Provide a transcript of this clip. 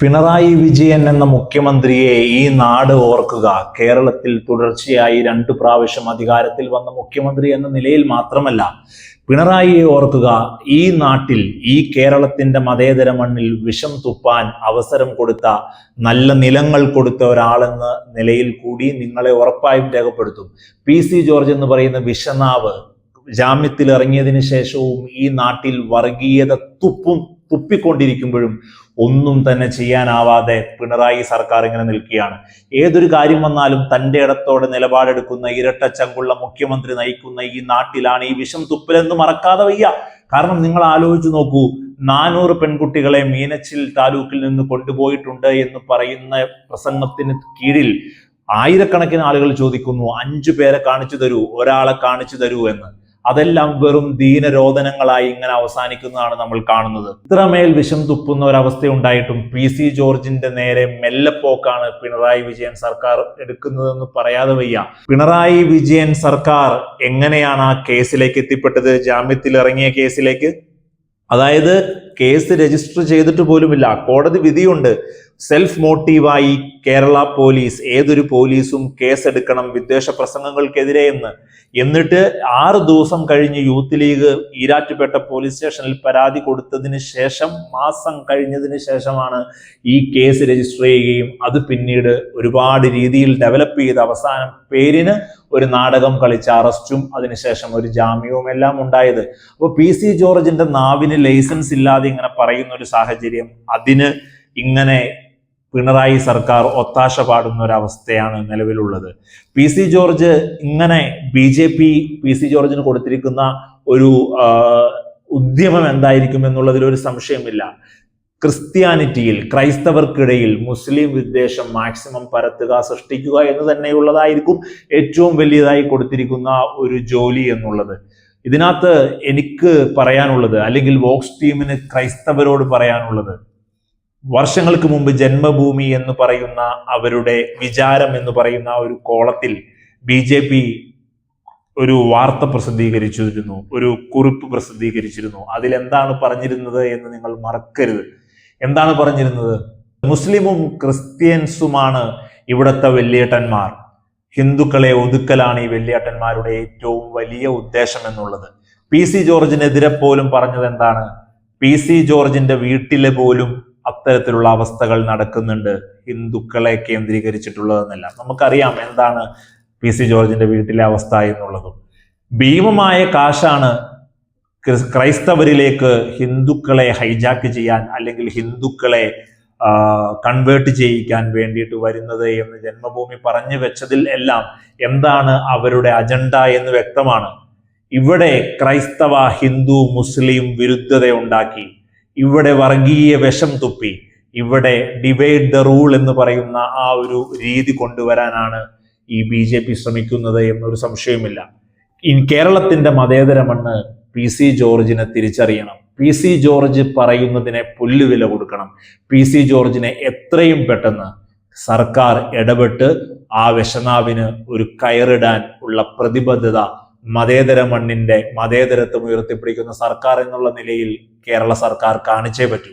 പിണറായി വിജയൻ എന്ന മുഖ്യമന്ത്രിയെ ഈ നാട് ഓർക്കുക. കേരളത്തിൽ തുടർച്ചയായി 2 പ്രാവശ്യം അധികാരത്തിൽ വന്ന മുഖ്യമന്ത്രി എന്ന നിലയിൽ മാത്രമല്ല, പിണറായിയെ ഓർക്കുക. ഈ നാട്ടിൽ, ഈ കേരളത്തിന്റെ മതേതര മണ്ണിൽ വിഷം തുപ്പാൻ അവസരം കൊടുത്ത, നല്ല നിലങ്ങൾ കൊടുത്ത ഒരാളെന്ന നിലയിൽ കൂടി നിങ്ങളെ ഉറപ്പായും രേഖപ്പെടുത്തും. PC ജോർജ് എന്ന് പറയുന്ന വിഷനാവ് ജാമ്യത്തിൽ ഇറങ്ങിയതിനു ശേഷവും ഈ നാട്ടിൽ വർഗീയത തുപ്പിക്കൊണ്ടിരിക്കുമ്പോഴും ഒന്നും തന്നെ ചെയ്യാനാവാതെ പിണറായി സർക്കാർ ഇങ്ങനെ നിൽക്കുകയാണ്. ഏതൊരു കാര്യം വന്നാലും തൻ്റെ ഇടത്തോടെ നിലപാടെടുക്കുന്ന, ഇരട്ടച്ചങ്കുള്ള മുഖ്യമന്ത്രി നയിക്കുന്ന ഈ നാട്ടിലാണ് ഈ വിഷം തുപ്പലെന്ന് മറക്കാതെ വയ്യ. കാരണം നിങ്ങൾ ആലോചിച്ച് നോക്കൂ, 400 പെൺകുട്ടികളെ മീനച്ചിൽ താലൂക്കിൽ നിന്ന് കൊണ്ടുപോയിട്ടുണ്ട് എന്ന് പറയുന്ന പ്രസംഗത്തിന് കീഴിൽ ആയിരക്കണക്കിന് ആളുകൾ ചോദിക്കുന്നു, 5 പേരെ കാണിച്ചു തരൂ, ഒരാളെ കാണിച്ചു തരൂ എന്ന്. അതെല്ലാം വെറും ദീനരോധനങ്ങളായി ഇങ്ങനെ അവസാനിക്കുന്നതാണ് നമ്മൾ കാണുന്നത്. ഇത്രമേൽ വിഷം തുപ്പുന്ന ഒരവസ്ഥ ഉണ്ടായിട്ടും PC ജോർജിന്റെ നേരെ മെല്ലെപ്പോക്കാണ് പിണറായി വിജയൻ സർക്കാർ എടുക്കുന്നതെന്ന് പറയാതെ വയ്യ. പിണറായി വിജയൻ സർക്കാർ എങ്ങനെയാണ് ആ കേസിലേക്ക് എത്തിപ്പെട്ടത്? ജാമ്യത്തിൽ ഇറങ്ങിയ കേസിലേക്ക്. അതായത് കേസ് രജിസ്റ്റർ ചെയ്തിട്ട് പോലുമില്ല, കോടതി വിധിയുണ്ട്. സെൽഫ് മോട്ടീവായി കേരള പോലീസ്, ഏതൊരു പോലീസും കേസെടുക്കണം വിദ്വേഷ പ്രസംഗങ്ങൾക്കെതിരെ എന്ന്. എന്നിട്ട് 6 ദിവസം കഴിഞ്ഞ് യൂത്ത് ലീഗ് ഈരാറ്റുപേട്ട പോലീസ് സ്റ്റേഷനിൽ പരാതി കൊടുത്തതിന് ശേഷം, മാസം കഴിഞ്ഞതിന് ശേഷമാണ് ഈ കേസ് രജിസ്റ്റർ ചെയ്യുകയും അത് പിന്നീട് ഒരുപാട് രീതിയിൽ ഡെവലപ്പ് ചെയ്ത് അവസാനം പേരിന് ഒരു നാടകം കളിച്ച അറസ്റ്റും അതിനുശേഷം ഒരു ജാമ്യവും എല്ലാം ഉണ്ടായത്. അപ്പോൾ PC ജോർജിന്റെ നാവിന് ലൈസൻസ് ഇല്ലാതെ ഇങ്ങനെ പറയുന്ന ഒരു സാഹചര്യം, അതിന് ഇങ്ങനെ പിണറായി സർക്കാർ ഒത്താശ പാടുന്ന ഒരവസ്ഥയാണ് നിലവിലുള്ളത്. PC ജോർജ് ഇങ്ങനെ BJP PC ജോർജിന് കൊടുത്തിരിക്കുന്ന ഒരു ഉദ്യമം എന്തായിരിക്കും എന്നുള്ളതിൽ ഒരു സംശയമില്ല. ക്രിസ്ത്യാനിറ്റിയിൽ, ക്രൈസ്തവർക്കിടയിൽ മുസ്ലിം വിദ്വേഷം മാക്സിമം പരത്തുക, സൃഷ്ടിക്കുക എന്ന് തന്നെയുള്ളതായിരിക്കും ഏറ്റവും വലിയതായി കൊടുത്തിരിക്കുന്ന ഒരു ജോലി എന്നുള്ളത്. ഇതിനകത്ത് എനിക്ക് പറയാനുള്ളത്, അല്ലെങ്കിൽ വോക്സ് ടീമിന് ക്രൈസ്തവരോട് പറയാനുള്ളത്, വർഷങ്ങൾക്ക് മുമ്പ് ജന്മഭൂമി എന്ന് പറയുന്ന അവരുടെ വിചാരം എന്ന് പറയുന്ന ഒരു കോളത്തിൽ BJP ഒരു വാർത്ത പ്രസിദ്ധീകരിച്ചിരുന്നു, ഒരു കുറിപ്പ് പ്രസിദ്ധീകരിച്ചിരുന്നു. അതിലെന്താണ് പറഞ്ഞിരുന്നത് എന്ന് നിങ്ങൾ മറക്കരുത്. എന്താണ് പറഞ്ഞിരുന്നത്? മുസ്ലിമും ക്രിസ്ത്യൻസുമാണ് ഇവിടുത്തെ വല്യേട്ടന്മാർ, ഹിന്ദുക്കളെ ഒതുക്കലാണ് ഈ വല്യേട്ടന്മാരുടെ ഏറ്റവും വലിയ ഉദ്ദേശം എന്നുള്ളത്. PC ജോർജിനെതിരെ പോലും പറഞ്ഞത് എന്താണ്? PC ജോർജിന്റെ വീട്ടിലെ പോലും അത്തരത്തിലുള്ള അവസ്ഥകൾ നടക്കുന്നുണ്ട്, ഹിന്ദുക്കളെ കേന്ദ്രീകരിച്ചിട്ടുള്ളതെന്നല്ല. നമുക്കറിയാം എന്താണ് PC ജോർജിന്റെ വീട്ടിലെ അവസ്ഥ എന്നുള്ളതും. ഭീമമായ കാശാണ് ക്രൈസ്തവരിലേക്ക് ഹിന്ദുക്കളെ ഹൈജാക്ക് ചെയ്യാൻ, അല്ലെങ്കിൽ ഹിന്ദുക്കളെ കൺവേർട്ട് ചെയ്യിക്കാൻ വേണ്ടിയിട്ട് വരുന്നത് എന്ന് ജന്മഭൂമി പറഞ്ഞു വെച്ചതിൽ എല്ലാം എന്താണ് അവരുടെ അജണ്ട എന്ന് വ്യക്തമാണ്. ഇവിടെ ക്രൈസ്തവ ഹിന്ദു മുസ്ലിം വിരുദ്ധത ഉണ്ടാക്കി, ഇവിടെ വർഗീയ വിഷം തുപ്പി, ഇവിടെ ഡിവൈഡ് ദ റൂൾ എന്ന് പറയുന്ന ആ ഒരു രീതി കൊണ്ടുവരാനാണ് ഈ BJP ശ്രമിക്കുന്നത് എന്നൊരു സംശയമില്ല. കേരളത്തിന്റെ മതേതര മണ്ണ് PC ജോർജിനെ തിരിച്ചറിയണം. PC ജോർജ് പറയുന്നതിനെ പുല്ലുവില കൊടുക്കണം. PC ജോർജിനെ എത്രയും പെട്ടെന്ന് സർക്കാർ ഇടപെട്ട് ആ വിഷനാവിന് ഒരു കയറിടാൻ ഉള്ള പ്രതിബദ്ധത മതേതര മണ്ണിന്റെ മതേതരത്വം ഉയർത്തിപ്പിടിക്കുന്ന സർക്കാർ എന്നുള്ള നിലയിൽ കേരള സർക്കാർ കാണിച്ചേ പറ്റൂ.